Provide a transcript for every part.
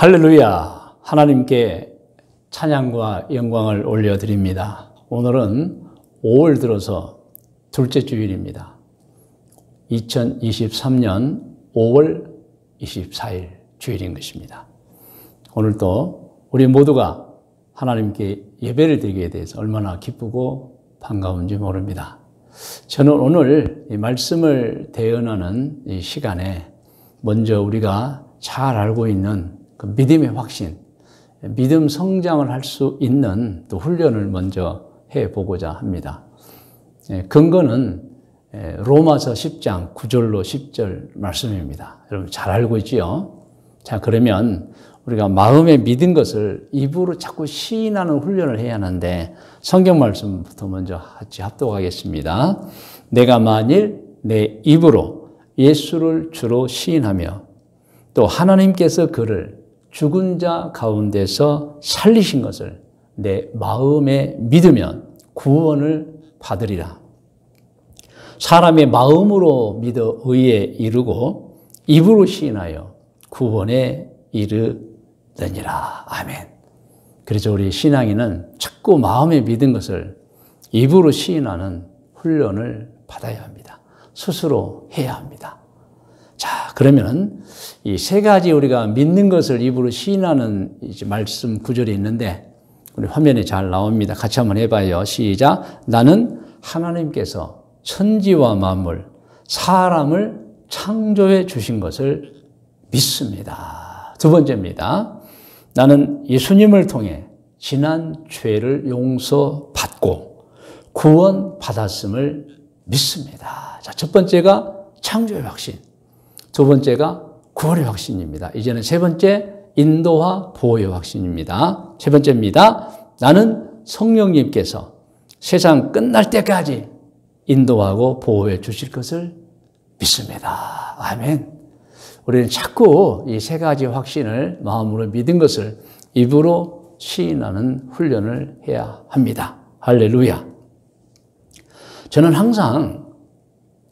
할렐루야. 하나님께 찬양과 영광을 올려드립니다. 오늘은 5월 들어서 둘째 주일입니다. 2023년 5월 24일 주일인 것입니다. 오늘도 우리 모두가 하나님께 예배를 드리게 돼서 얼마나 기쁘고 반가운지 모릅니다. 저는 오늘 이 말씀을 대언하는 이 시간에 먼저 우리가 잘 알고 있는 그 믿음의 확신, 믿음 성장을 할 수 있는 또 훈련을 먼저 해보고자 합니다. 근거는 로마서 10장 9절로 10절 말씀입니다. 여러분 잘 알고 있지요? 자, 그러면 우리가 마음에 믿은 것을 입으로 자꾸 시인하는 훈련을 해야 하는데 성경 말씀부터 먼저 같이 합독하겠습니다. 내가 만일 내 입으로 예수를 주로 시인하며 또 하나님께서 그를 죽은 자 가운데서 살리신 것을 내 마음에 믿으면 구원을 받으리라. 사람의 마음으로 믿어 의에 이르고 입으로 시인하여 구원에 이르느니라. 아멘. 그래서 우리 신앙인은 자꾸 마음에 믿은 것을 입으로 시인하는 훈련을 받아야 합니다. 스스로 해야 합니다. 자, 그러면 이 세 가지 우리가 믿는 것을 입으로 시인하는 이제 말씀 구절이 있는데 우리 화면에 잘 나옵니다. 같이 한번 해봐요. 시작. 나는 하나님께서 천지와 만물, 사람을 창조해 주신 것을 믿습니다. 두 번째입니다. 나는 예수님을 통해 지난 죄를 용서받고 구원받았음을 믿습니다. 자, 첫 번째가 창조의 확신. 두 번째가 구원의 확신입니다. 이제는 세 번째 인도와 보호의 확신입니다. 세 번째입니다. 나는 성령님께서 세상 끝날 때까지 인도하고 보호해 주실 것을 믿습니다. 아멘. 우리는 자꾸 이 세 가지 확신을 마음으로 믿은 것을 입으로 시인하는 훈련을 해야 합니다. 할렐루야. 저는 항상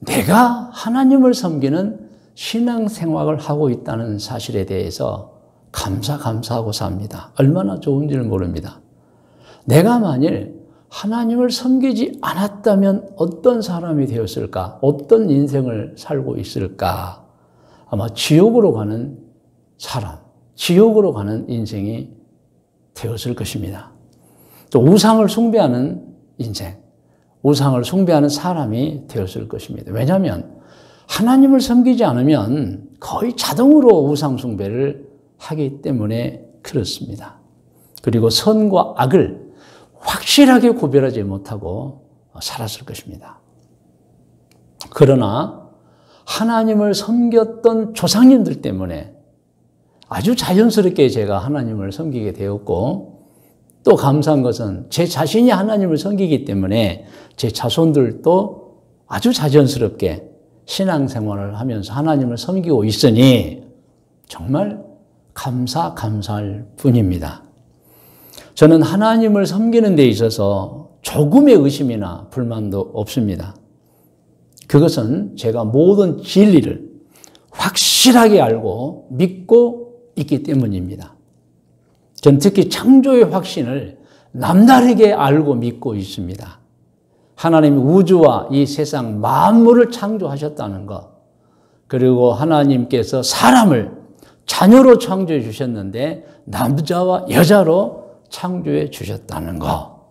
내가 하나님을 섬기는 신앙생활을 하고 있다는 사실에 대해서 감사하고 삽니다. 얼마나 좋은지를 모릅니다. 내가 만일 하나님을 섬기지 않았다면 어떤 사람이 되었을까? 어떤 인생을 살고 있을까? 아마 지옥으로 가는 사람, 지옥으로 가는 인생이 되었을 것입니다. 또 우상을 숭배하는 인생, 우상을 숭배하는 사람이 되었을 것입니다. 왜냐하면 하나님을 섬기지 않으면 거의 자동으로 우상 숭배를 하기 때문에 그렇습니다. 그리고 선과 악을 확실하게 구별하지 못하고 살았을 것입니다. 그러나 하나님을 섬겼던 조상님들 때문에 아주 자연스럽게 제가 하나님을 섬기게 되었고 또 감사한 것은 제 자신이 하나님을 섬기기 때문에 제 자손들도 아주 자연스럽게 신앙생활을 하면서 하나님을 섬기고 있으니 정말 감사할 뿐입니다. 저는 하나님을 섬기는 데 있어서 조금의 의심이나 불만도 없습니다. 그것은 제가 모든 진리를 확실하게 알고 믿고 있기 때문입니다. 전 특히 창조의 확신을 남다르게 알고 믿고 있습니다. 하나님이 우주와 이 세상 만물을 창조하셨다는 것, 그리고 하나님께서 사람을 자녀로 창조해 주셨는데 남자와 여자로 창조해 주셨다는 것.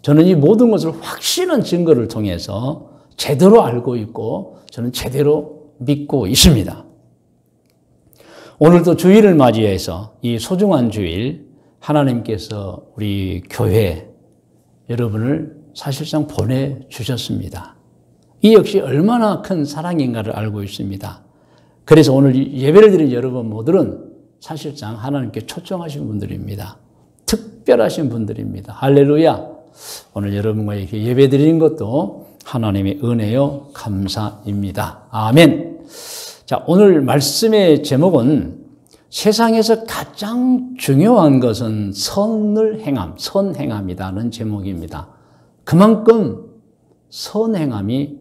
저는 이 모든 것을 확신한 증거를 통해서 제대로 알고 있고 저는 제대로 믿고 있습니다. 오늘도 주일을 맞이해서 이 소중한 주일 하나님께서 우리 교회 여러분을 사실상 보내주셨습니다. 이 역시 얼마나 큰 사랑인가를 알고 있습니다. 그래서 오늘 예배를 드린 여러분 모두는 사실상 하나님께 초청하신 분들입니다. 특별하신 분들입니다. 할렐루야. 오늘 여러분과 이렇게 예배 드리는 것도 하나님의 은혜요 감사입니다. 아멘. 자, 오늘 말씀의 제목은 세상에서 가장 중요한 것은 선행함이다는 제목입니다. 그만큼 선행함이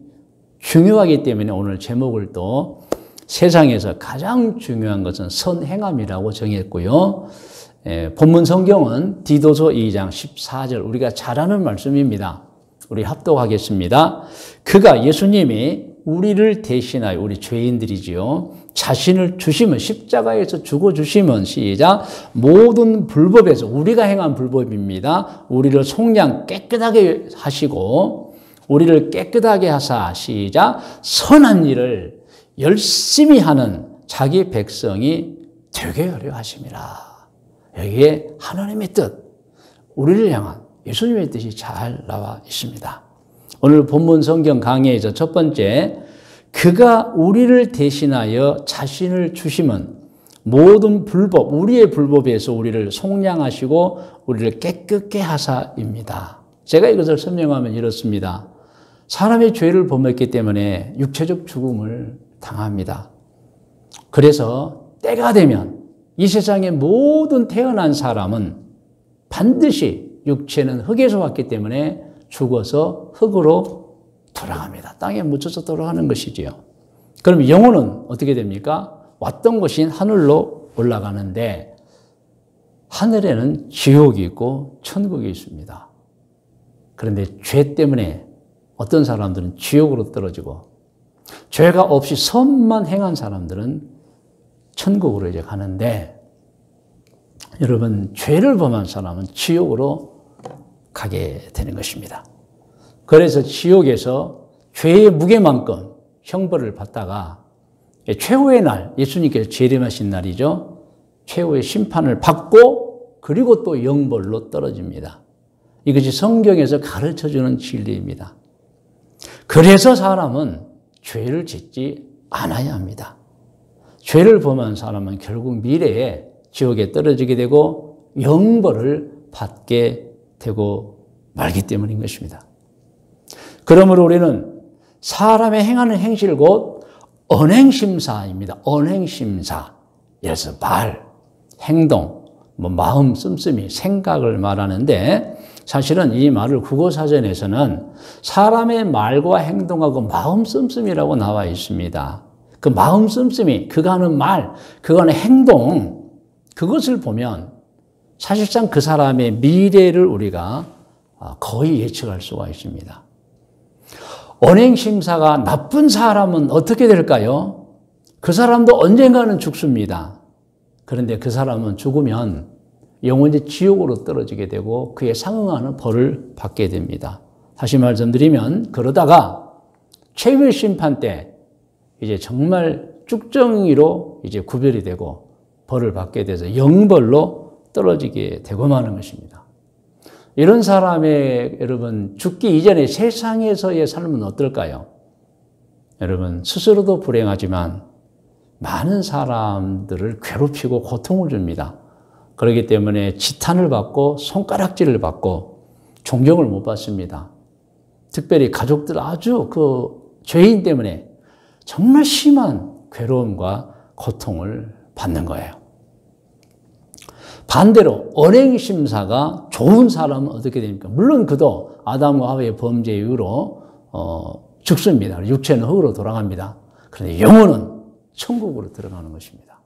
중요하기 때문에 오늘 제목을 또 세상에서 가장 중요한 것은 선행함이라고 정했고요. 본문 성경은 디도서 2장 14절 우리가 잘 아는 말씀입니다. 우리 합독하겠습니다. 그가 예수님이 우리를 대신하여 우리 죄인들이지요. 자신을 주시면 십자가에서 죽어주시면 시작 모든 불법에서 우리가 행한 불법입니다. 우리를 속량 깨끗하게 하시고 우리를 깨끗하게 하사 시작 선한 일을 열심히 하는 자기 백성이 되게 하려 하심이라. 여기에 하나님의 뜻, 우리를 향한 예수님의 뜻이 잘 나와 있습니다. 오늘 본문 성경 강의에서 첫 번째, 그가 우리를 대신하여 자신을 주시면 모든 불법, 우리의 불법에서 우리를 속량하시고 우리를 깨끗게 하사입니다. 제가 이것을 설명하면 이렇습니다. 사람의 죄를 범했기 때문에 육체적 죽음을 당합니다. 그래서 때가 되면 이 세상의 모든 태어난 사람은 반드시 육체는 흙에서 왔기 때문에 죽어서 흙으로 돌아갑니다. 땅에 묻혀서 돌아가는 것이지요. 그럼 영혼은 어떻게 됩니까? 왔던 곳인 하늘로 올라가는데 하늘에는 지옥이 있고 천국이 있습니다. 그런데 죄 때문에 어떤 사람들은 지옥으로 떨어지고 죄가 없이 선만 행한 사람들은 천국으로 이제 가는데 여러분 죄를 범한 사람은 지옥으로 가게 되는 것입니다. 그래서 지옥에서 죄의 무게만큼 형벌을 받다가 최후의 날, 예수님께서 재림하신 날이죠. 최후의 심판을 받고 그리고 또 영벌로 떨어집니다. 이것이 성경에서 가르쳐주는 진리입니다. 그래서 사람은 죄를 짓지 않아야 합니다. 죄를 범한 사람은 결국 미래에 지옥에 떨어지게 되고 영벌을 받게 되고 말기 때문인 것입니다. 그러므로 우리는 사람의 행하는 행실 곧 언행심사입니다. 언행심사. 예를 들어서 말, 행동, 마음 씀씀이, 생각을 말하는데 사실은 이 말을 국어사전에서는 사람의 말과 행동하고 마음 씀씀이라고 나와 있습니다. 그 마음 씀씀이, 그가 하는 말, 그가 하는 행동, 그것을 보면 사실상 그 사람의 미래를 우리가 거의 예측할 수가 있습니다. 언행심사가 나쁜 사람은 어떻게 될까요? 그 사람도 언젠가는 죽습니다. 그런데 그 사람은 죽으면 영원히 지옥으로 떨어지게 되고 그에 상응하는 벌을 받게 됩니다. 다시 말씀드리면 그러다가 최후의 심판 때 이제 정말 쭉정이로 이제 구별이 되고 벌을 받게 돼서 영벌로 떨어지게 되고 마는 것입니다. 이런 사람의 여러분 죽기 이전에 세상에서의 삶은 어떨까요? 여러분 스스로도 불행하지만 많은 사람들을 괴롭히고 고통을 줍니다. 그렇기 때문에 지탄을 받고 손가락질을 받고 존경을 못 받습니다. 특별히 가족들 아주 그 죄인 때문에 정말 심한 괴로움과 고통을 받는 거예요. 반대로 언행심사가 좋은 사람은 어떻게 됩니까? 물론 그도 아담과 하와의 범죄 이후로 죽습니다. 육체는 흙으로 돌아갑니다. 그런데 영혼은 천국으로 들어가는 것입니다.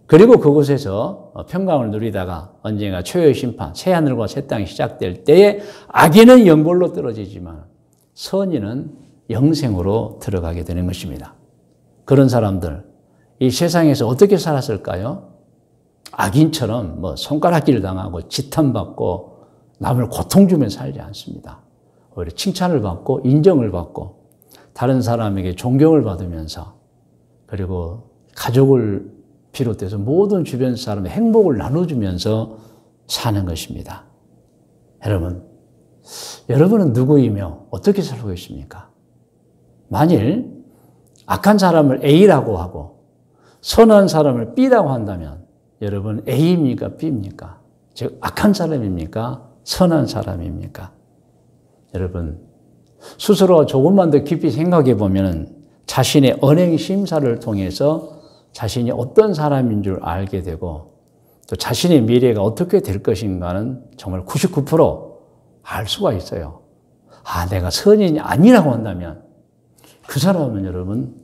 그리고 그곳에서 평강을 누리다가 언젠가 최후의 심판, 새하늘과 새 땅이 시작될 때에 악인은 영벌로 떨어지지만 선인은 영생으로 들어가게 되는 것입니다. 그런 사람들, 이 세상에서 어떻게 살았을까요? 악인처럼 손가락질 당하고 지탄받고 남을 고통 주며 살지 않습니다. 오히려 칭찬을 받고 인정을 받고 다른 사람에게 존경을 받으면서 그리고 가족을 비롯해서 모든 주변 사람의 행복을 나눠주면서 사는 것입니다. 여러분은 누구이며 어떻게 살고 있습니까? 만일 악한 사람을 A라고 하고 선한 사람을 B라고 한다면 여러분 A입니까? B입니까? 즉 악한 사람입니까? 선한 사람입니까? 여러분 스스로 조금만 더 깊이 생각해 보면 자신의 언행 심사를 통해서 자신이 어떤 사람인 줄 알게 되고 또 자신의 미래가 어떻게 될 것인가는 정말 99% 알 수가 있어요. 내가 선인이 아니라고 한다면 그 사람은 여러분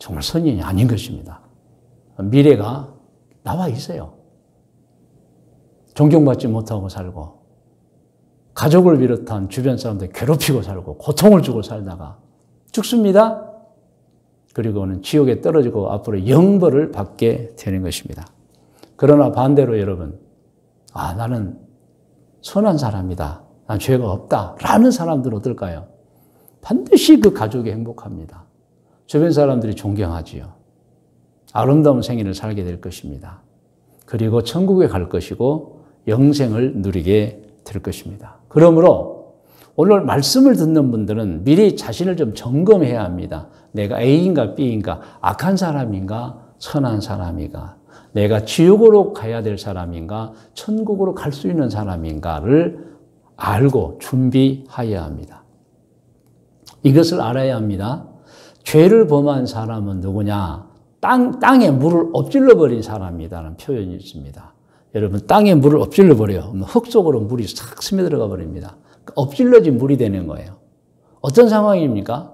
정말 선인이 아닌 것입니다. 미래가 나와 있어요. 존경받지 못하고 살고 가족을 비롯한 주변 사람들 괴롭히고 살고 고통을 주고 살다가 죽습니다. 그리고는 지옥에 떨어지고 앞으로 영벌을 받게 되는 것입니다. 그러나 반대로 여러분, 나는 선한 사람이다. 난 죄가 없다. 라는 사람들은 어떨까요? 반드시 그 가족이 행복합니다. 주변 사람들이 존경하지요. 아름다운 생애를 살게 될 것입니다. 그리고 천국에 갈 것이고 영생을 누리게 될 것입니다. 그러므로 오늘 말씀을 듣는 분들은 미리 자신을 좀 점검해야 합니다. 내가 A인가 B인가, 악한 사람인가, 선한 사람인가, 내가 지옥으로 가야 될 사람인가, 천국으로 갈 수 있는 사람인가를 알고 준비해야 합니다. 이것을 알아야 합니다. 죄를 범한 사람은 누구냐? 땅에 물을 엎질러 버린 사람이다라는 표현이 있습니다. 여러분, 땅에 물을 엎질러 버려요. 흙 속으로 물이 싹 스며들어가 버립니다. 엎질러진 물이 되는 거예요. 어떤 상황입니까?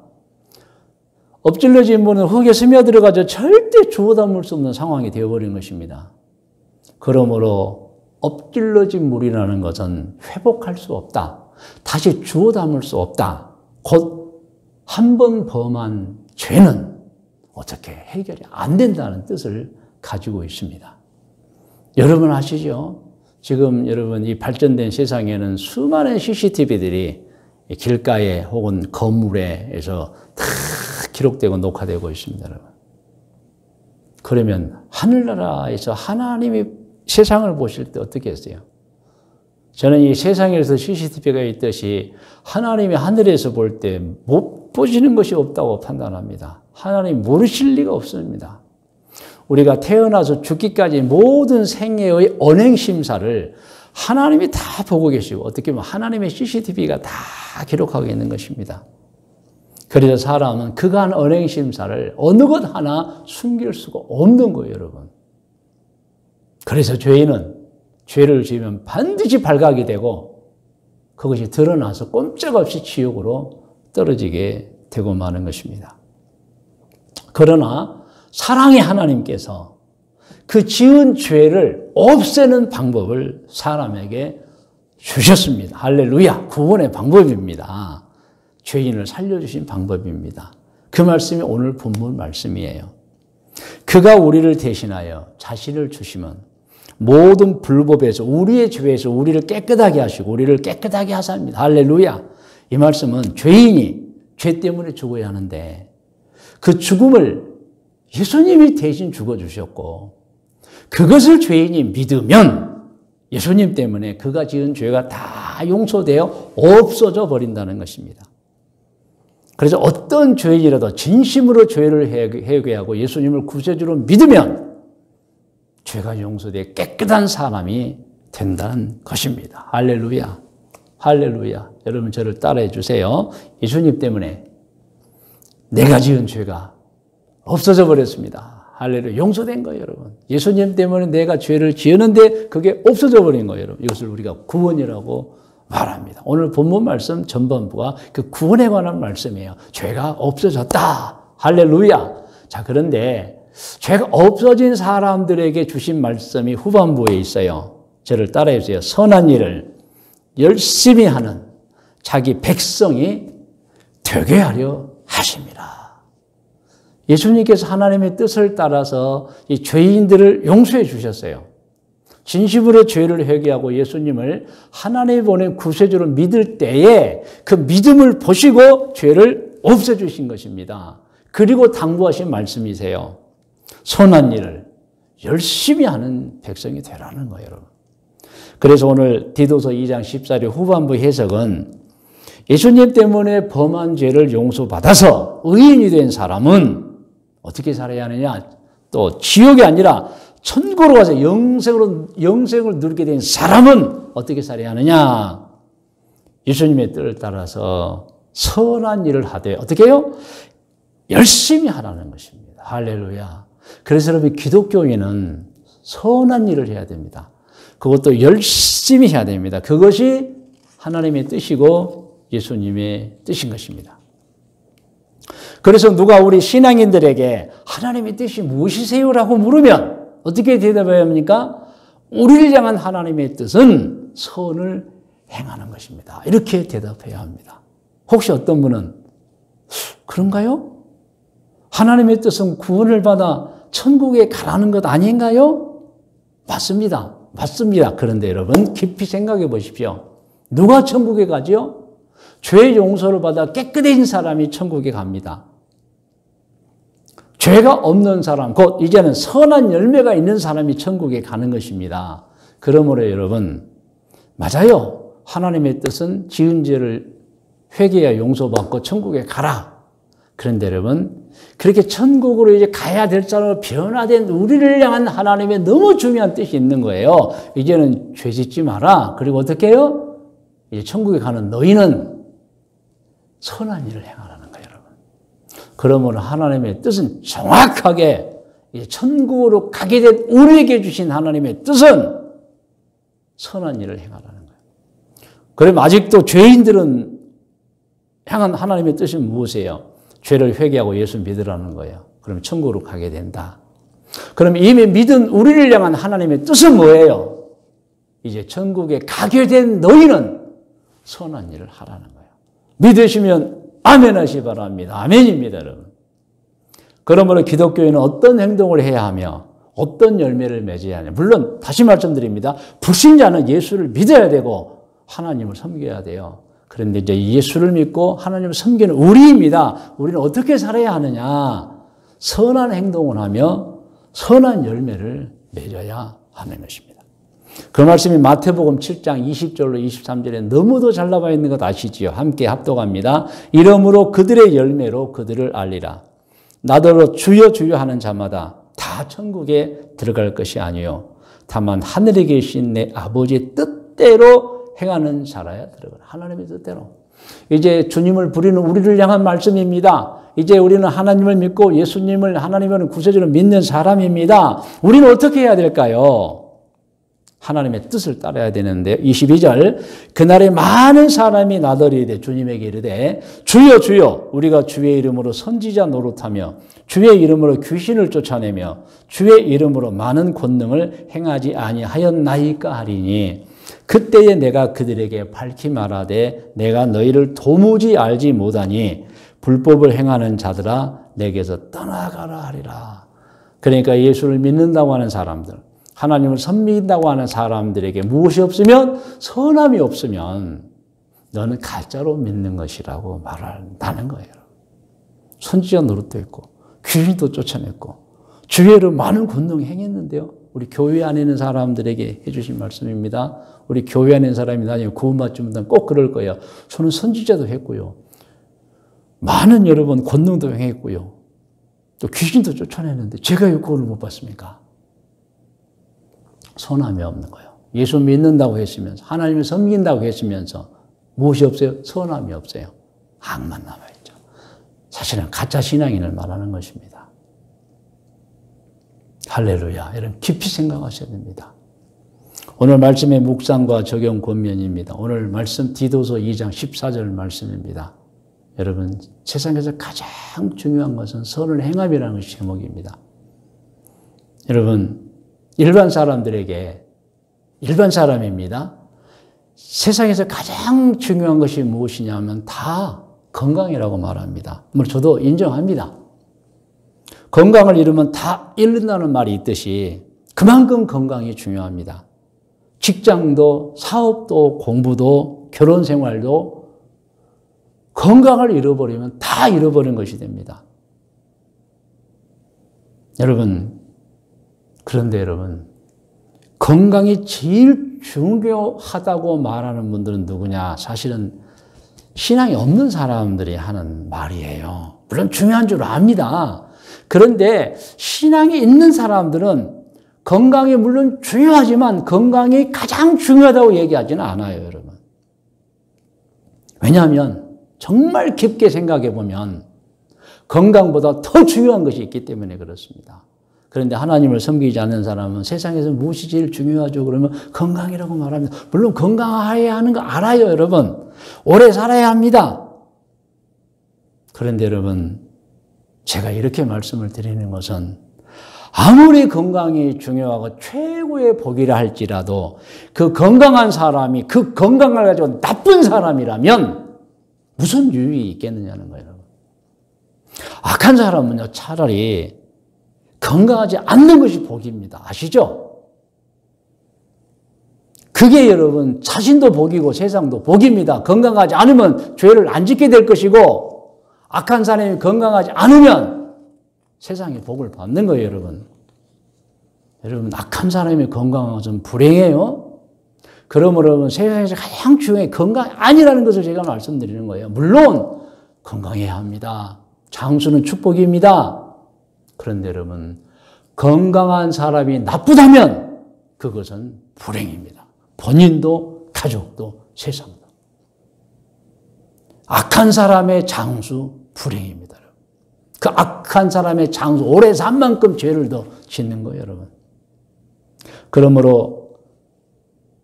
엎질러진 물은 흙에 스며들어가서 절대 주워 담을 수 없는 상황이 되어버린 것입니다. 그러므로 엎질러진 물이라는 것은 회복할 수 없다. 다시 주워 담을 수 없다. 곧 한 번 범한 죄는 어떻게 해결이 안 된다는 뜻을 가지고 있습니다. 여러분 아시죠? 지금 여러분 이 발전된 세상에는 수많은 CCTV들이 길가에 혹은 건물에서 다 기록되고 녹화되고 있습니다, 여러분. 그러면 하늘나라에서 하나님이 세상을 보실 때 어떻게 했어요? 저는 이 세상에서 CCTV가 있듯이 하나님이 하늘에서 볼 때 못 보시는 것이 없다고 판단합니다. 하나님 모르실 리가 없습니다. 우리가 태어나서 죽기까지 모든 생애의 언행심사를 하나님이 다 보고 계시고 어떻게 보면 하나님의 CCTV가 다 기록하고 있는 것입니다. 그래서 사람은 그간 언행심사를 어느 것 하나 숨길 수가 없는 거예요, 여러분. 그래서 죄인은 죄를 지으면 반드시 발각이 되고 그것이 드러나서 꼼짝없이 지옥으로 떨어지게 되고 마는 것입니다. 그러나 사랑의 하나님께서 그 지은 죄를 없애는 방법을 사람에게 주셨습니다. 할렐루야! 구원의 방법입니다. 죄인을 살려주신 방법입니다. 그 말씀이 오늘 본문 말씀이에요. 그가 우리를 대신하여 자신을 주시면 모든 불법에서 우리의 죄에서 우리를 깨끗하게 하시고 우리를 깨끗하게 하사입니다. 할렐루야! 이 말씀은 죄인이 죄 때문에 죽어야 하는데 그 죽음을 예수님이 대신 죽어주셨고 그것을 죄인이 믿으면 예수님 때문에 그가 지은 죄가 다 용서되어 없어져 버린다는 것입니다. 그래서 어떤 죄인이라도 진심으로 죄를 회개하고 예수님을 구세주로 믿으면 죄가 용서되어 깨끗한 사람이 된다는 것입니다. 할렐루야. 할렐루야. 여러분 저를 따라해 주세요. 예수님 때문에 내가 지은 죄가 없어져 버렸습니다. 할렐루야. 용서된 거예요, 여러분. 예수님 때문에 내가 죄를 지었는데 그게 없어져 버린 거예요, 여러분. 이것을 우리가 구원이라고 말합니다. 오늘 본문 말씀 전반부가 그 구원에 관한 말씀이에요. 죄가 없어졌다. 할렐루야. 자, 그런데 죄가 없어진 사람들에게 주신 말씀이 후반부에 있어요. 저를 따라해 주세요. 선한 일을 열심히 하는 자기 백성이 되게 하려 하십니다. 예수님께서 하나님의 뜻을 따라서 이 죄인들을 용서해 주셨어요. 진심으로 죄를 회개하고 예수님을 하나님이 보낸 구세주로 믿을 때에 그 믿음을 보시고 죄를 없애주신 것입니다. 그리고 당부하신 말씀이세요. 선한 일을 열심히 하는 백성이 되라는 거예요, 여러분. 그래서 오늘 디도서 2장 14절 후반부 해석은 예수님 때문에 범한 죄를 용서받아서 의인이 된 사람은 어떻게 살아야 하느냐? 또 지옥이 아니라 천국으로 가서 영생을 누리게 된 사람은 어떻게 살아야 하느냐? 예수님의 뜻을 따라서 선한 일을 하되 어떻게 해요? 열심히 하라는 것입니다. 할렐루야. 그래서 여러분 기독교인은 선한 일을 해야 됩니다. 그것도 열심히 해야 됩니다. 그것이 하나님의 뜻이고 예수님의 뜻인 것입니다. 그래서 누가 우리 신앙인들에게 하나님의 뜻이 무엇이세요? 라고 물으면 어떻게 대답해야 합니까? 우리를 향한 하나님의 뜻은 선을 행하는 것입니다. 이렇게 대답해야 합니다. 혹시 어떤 분은 그런가요? 하나님의 뜻은 구원을 받아 천국에 가라는 것 아닌가요? 맞습니다. 맞습니다. 그런데 여러분 깊이 생각해 보십시오. 누가 천국에 가지요? 죄 용서를 받아 깨끗해진 사람이 천국에 갑니다. 죄가 없는 사람, 곧 이제는 선한 열매가 있는 사람이 천국에 가는 것입니다. 그러므로 여러분, 맞아요. 하나님의 뜻은 지은 죄를 회개해야 용서받고 천국에 가라. 그런데 여러분, 그렇게 천국으로 이제 가야 될 사람으로 변화된 우리를 향한 하나님의 너무 중요한 뜻이 있는 거예요. 이제는 죄 짓지 마라. 그리고 어떻게 해요? 이제 천국에 가는 너희는 선한 일을 행하라는 거예요, 여러분. 그러므로 하나님의 뜻은 정확하게 이제 천국으로 가게 된 우리에게 주신 하나님의 뜻은 선한 일을 행하라는 거예요. 그럼 아직도 죄인들은 향한 하나님의 뜻은 무엇이에요? 죄를 회개하고 예수 믿으라는 거예요. 그럼 천국으로 가게 된다. 그럼 이미 믿은 우리를 향한 하나님의 뜻은 뭐예요? 이제 천국에 가게 된 너희는 선한 일을 하라는 거예요. 믿으시면 아멘 하시 바랍니다. 아멘입니다, 여러분. 그러므로 기독교인은 어떤 행동을 해야 하며 어떤 열매를 맺어야 하냐. 물론 다시 말씀드립니다. 불신자는 예수를 믿어야 되고 하나님을 섬겨야 돼요. 그런데 이제 예수를 믿고 하나님을 섬기는 우리입니다. 우리는 어떻게 살아야 하느냐? 선한 행동을 하며 선한 열매를 맺어야 하는 것입니다. 그 말씀이 마태복음 7장 20절로 23절에 너무도 잘 나와 있는 것 아시지요? 함께 합독합니다. 이러므로 그들의 열매로 그들을 알리라. 나더러 주여 주여 하는 자마다 다 천국에 들어갈 것이 아니요 다만 하늘에 계신 내 아버지의 뜻대로 행하는 자라야 들어가라. 하나님의 뜻대로. 이제 주님을 부리는 우리를 향한 말씀입니다. 이제 우리는 하나님을 믿고 예수님을 하나님을 구세주로 믿는 사람입니다. 우리는 어떻게 해야 될까요? 하나님의 뜻을 따라야 되는데 22절 그날에 많은 사람이 나더리되 주님에게 이르되 주여 주여 우리가 주의 이름으로 선지자 노릇하며 주의 이름으로 귀신을 쫓아내며 주의 이름으로 많은 권능을 행하지 아니하였나이까 하리니 그때에 내가 그들에게 밝히 말하되 내가 너희를 도무지 알지 못하니 불법을 행하는 자들아 내게서 떠나가라 하리라. 그러니까 예수를 믿는다고 하는 사람들, 하나님을 섬긴다고 하는 사람들에게 무엇이 없으면, 선함이 없으면 너는 가짜로 믿는 것이라고 말한다는 거예요. 선지자 노릇도 했고 귀신도 쫓아냈고 주의로 많은 권능 행했는데요. 우리 교회 안에 있는 사람들에게 해주신 말씀입니다. 우리 교회 안에 있는 사람이 나중에 구원받지 못하면 꼭 그럴 거예요. 저는 선지자도 했고요. 많은 여러 번 권능도 행했고요. 또 귀신도 쫓아내는데 제가 왜 구원을 못 받습니까? 선함이 없는 거예요. 예수 믿는다고 했으면서 하나님을 섬긴다고 했으면서 무엇이 없어요? 선함이 없어요. 악만 남아있죠. 사실은 가짜 신앙인을 말하는 것입니다. 할렐루야. 여러분 깊이 생각하셔야 됩니다. 오늘 말씀의 묵상과 적용 권면입니다. 오늘 말씀 디도서 2장 14절 말씀입니다. 여러분 세상에서 가장 중요한 것은 선을 행함이라는 것이 제목입니다. 여러분 일반 사람들에게 일반 사람입니다. 세상에서 가장 중요한 것이 무엇이냐면 다 건강이라고 말합니다. 물론 저도 인정합니다. 건강을 잃으면 다 잃는다는 말이 있듯이 그만큼 건강이 중요합니다. 직장도 사업도 공부도 결혼 생활도 건강을 잃어버리면 다 잃어버린 것이 됩니다. 여러분 그런데 여러분 건강이 제일 중요하다고 말하는 분들은 누구냐? 사실은 신앙이 없는 사람들이 하는 말이에요. 물론 중요한 줄 압니다. 그런데 신앙이 있는 사람들은 건강이 물론 중요하지만 건강이 가장 중요하다고 얘기하지는 않아요, 여러분. 왜냐하면 정말 깊게 생각해 보면 건강보다 더 중요한 것이 있기 때문에 그렇습니다. 그런데 하나님을 섬기지 않는 사람은 세상에서 무엇이 제일 중요하죠? 그러면 건강이라고 말합니다. 물론 건강해야 하는 거 알아요, 여러분. 오래 살아야 합니다. 그런데 여러분 제가 이렇게 말씀을 드리는 것은 아무리 건강이 중요하고 최고의 복이라 할지라도 그 건강한 사람이 그 건강을 가지고 나쁜 사람이라면 무슨 유익이 있겠느냐는 거예요. 악한 사람은요, 차라리 건강하지 않는 것이 복입니다. 아시죠? 그게 여러분 자신도 복이고 세상도 복입니다. 건강하지 않으면 죄를 안 짓게 될 것이고 악한 사람이 건강하지 않으면 세상에 복을 받는 거예요, 여러분. 여러분, 악한 사람이 건강한 것은 불행해요. 그러므로 여러분, 세상에서 가장 중요한 건강이 아니라는 것을 제가 말씀드리는 거예요. 물론 건강해야 합니다. 장수는 축복입니다. 그런데 여러분, 건강한 사람이 나쁘다면 그것은 불행입니다. 본인도, 가족도, 세상도. 악한 사람의 장수, 불행입니다. 그 악한 사람의 장수, 오래 산 만큼 죄를 더 짓는 거예요, 여러분. 그러므로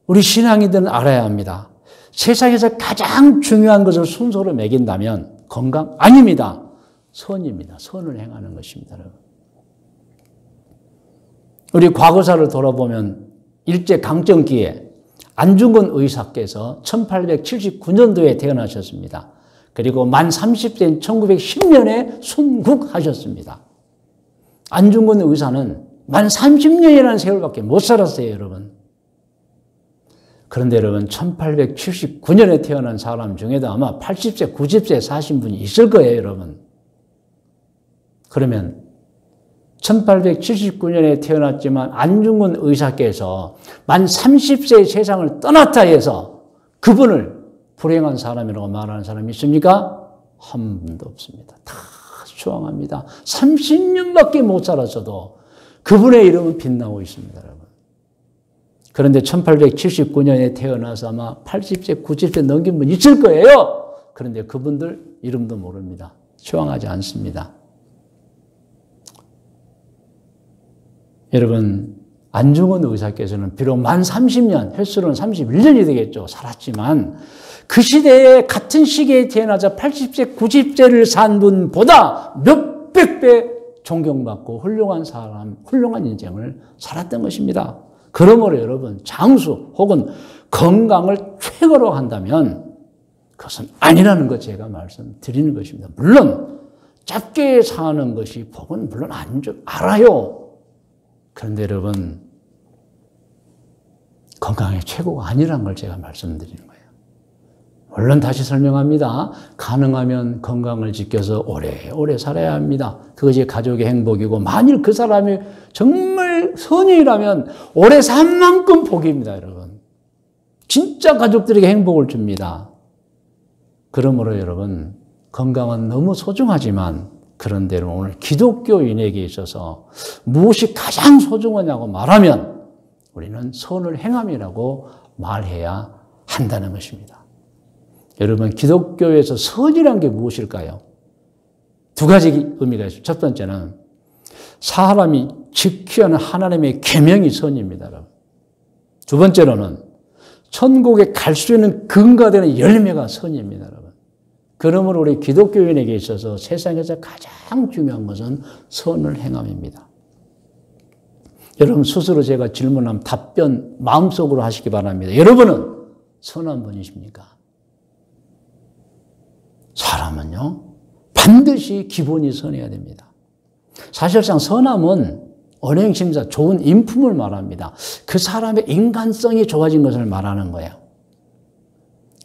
우리 신앙인들은 알아야 합니다. 세상에서 가장 중요한 것을 순서로 매긴다면 건강? 아닙니다. 선입니다. 선을 행하는 것입니다, 여러분. 우리 과거사를 돌아보면 일제강점기에 안중근 의사께서 1879년도에 태어나셨습니다. 그리고 만 30세인 1910년에 순국하셨습니다. 안중근 의사는 만 30년이라는 세월밖에 못 살았어요, 여러분. 그런데 여러분, 1879년에 태어난 사람 중에도 아마 80세, 90세 사신 분이 있을 거예요, 여러분. 그러면 1879년에 태어났지만 안중근 의사께서 만 30세의 세상을 떠났다 해서 그분을 불행한 사람이라고 말하는 사람이 있습니까? 한 분도 없습니다. 다 수왕합니다. 30년밖에 못 살았어도 그분의 이름은 빛나고 있습니다, 여러분. 그런데 1879년에 태어나서 아마 80세, 90세 넘긴 분 있을 거예요. 그런데 그분들 이름도 모릅니다. 수왕하지 않습니다. 여러분, 안중근 의사께서는 비록 만 30년, 횟수로는 31년이 되겠죠. 살았지만 그 시대에 같은 시기에 태어나서 80세, 90세를 산 분보다 몇백 배 존경받고 훌륭한 사람, 훌륭한 인생을 살았던 것입니다. 그러므로 여러분, 장수 혹은 건강을 최고로 한다면 그것은 아니라는 것 제가 말씀드리는 것입니다. 물론 짧게 사는 것이 복은 물론 아닌 줄 알아요. 그런데 여러분, 건강이 최고가 아니라는 걸 제가 말씀드리는 거예요. 물론 다시 설명합니다. 가능하면 건강을 지켜서 오래오래 살아야 합니다. 그것이 가족의 행복이고, 만일 그 사람이 정말 선인이라면 오래 산 만큼 복입니다, 여러분. 진짜 가족들에게 행복을 줍니다. 그러므로 여러분, 건강은 너무 소중하지만, 그런데 오늘 기독교인에게 있어서 무엇이 가장 소중하냐고 말하면 우리는 선을 행함이라고 말해야 한다는 것입니다. 여러분, 기독교에서 선이란 게 무엇일까요? 두 가지 의미가 있습니다. 첫 번째는 사람이 지켜야 하는 하나님의 계명이 선입니다, 여러분. 두 번째로는 천국에 갈 수 있는 근거되는 열매가 선입니다, 여러분. 그러므로 우리 기독교인에게 있어서 세상에서 가장 중요한 것은 선을 행함입니다. 여러분, 스스로 제가 질문하면 답변 마음속으로 하시기 바랍니다. 여러분은 선한 분이십니까? 사람은요, 반드시 기본이 선해야 됩니다. 사실상 선함은 언행심사, 좋은 인품을 말합니다. 그 사람의 인간성이 좋아진 것을 말하는 거예요.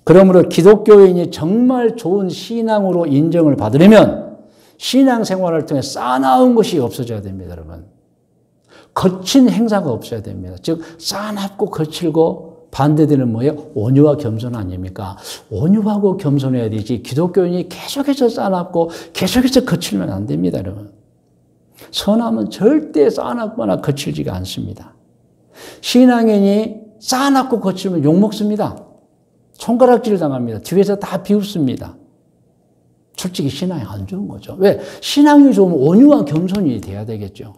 그러므로 기독교인이 정말 좋은 신앙으로 인정을 받으려면 신앙생활을 통해 쌓아나온 것이 없어져야 됩니다, 여러분. 거친 행사가 없어야 됩니다. 즉, 싸납고 거칠고 반대되는 뭐예요? 온유와 겸손 아닙니까? 온유하고 겸손해야 되지 기독교인이 계속해서 싸납고 계속해서 거칠면 안 됩니다, 여러분. 선함은 절대 싸납거나 거칠지가 않습니다. 신앙인이 싸납고 거칠면 욕먹습니다. 손가락질 당합니다. 뒤에서 다 비웃습니다. 솔직히 신앙이 안 좋은 거죠. 왜? 신앙이 좋으면 온유와 겸손이 돼야 되겠죠.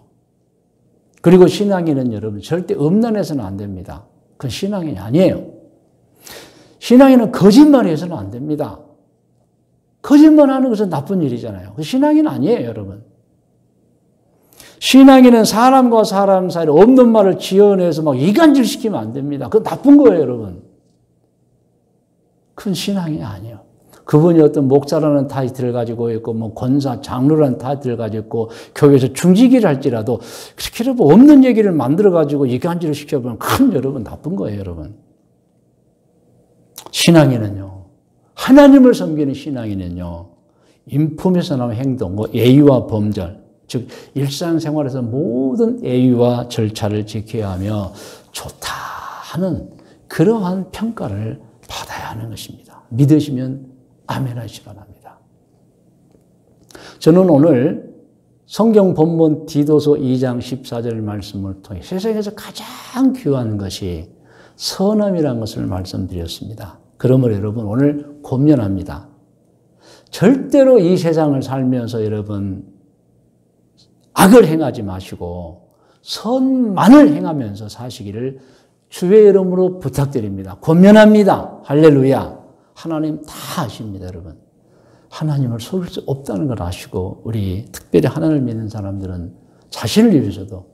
그리고 신앙인은 여러분 절대 음란해서는 안 됩니다. 그건 신앙인이 아니에요. 신앙인은 거짓말해서는 안 됩니다. 거짓말하는 것은 나쁜 일이잖아요. 신앙인 아니에요, 여러분. 신앙인은 사람과 사람 사이에 없는 말을 지어내서 막 이간질시키면 안 됩니다. 그건 나쁜 거예요, 여러분. 큰 신앙이 아니에요. 그분이 어떤 목사라는 타이틀을 가지고 있고, 뭐 권사, 장로라는 타이틀을 가지고 있고, 교회에서 중직이를 할지라도 그렇게 없는 얘기를 만들어가지고 이간질을 시켜보면 큰 여러분 나쁜 거예요, 여러분. 신앙인은요, 하나님을 섬기는 신앙인은요, 인품에서 나오는 행동, 뭐 예의와 범절, 즉 일상생활에서 모든 예의와 절차를 지켜야 하며 좋다 하는 그러한 평가를 받아야 하는 것입니다. 믿으시면 아멘 하시기 바랍니다. 저는 오늘 성경 본문 디도서 2장 14절 말씀을 통해 세상에서 가장 귀한 것이 선함이라는 것을 말씀드렸습니다. 그러므로 여러분 오늘 권면합니다. 절대로 이 세상을 살면서 여러분 악을 행하지 마시고 선만을 행하면서 사시기를 주의 이름으로 부탁드립니다. 권면합니다. 할렐루야. 하나님 다 아십니다, 여러분. 하나님을 속일 수 없다는 걸 아시고 우리 특별히 하나님을 믿는 사람들은 자신을 위해서도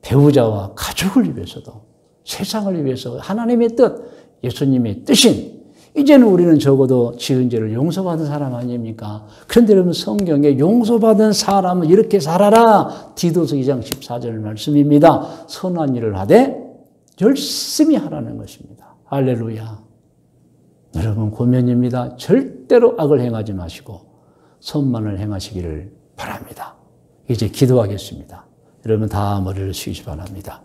배우자와 가족을 위해서도 세상을 위해서 하나님의 뜻, 예수님의 뜻인 이제는 우리는 적어도 지은 죄를 용서받은 사람 아닙니까? 그런데 여러분 성경에 용서받은 사람은 이렇게 살아라. 디도서 2장 14절 말씀입니다. 선한 일을 하되 열심히 하라는 것입니다. 할렐루야. 여러분 권면입니다. 절대로 악을 행하지 마시고 선만을 행하시기를 바랍니다. 이제 기도하겠습니다. 여러분 다 머리를 숙이시 바랍니다.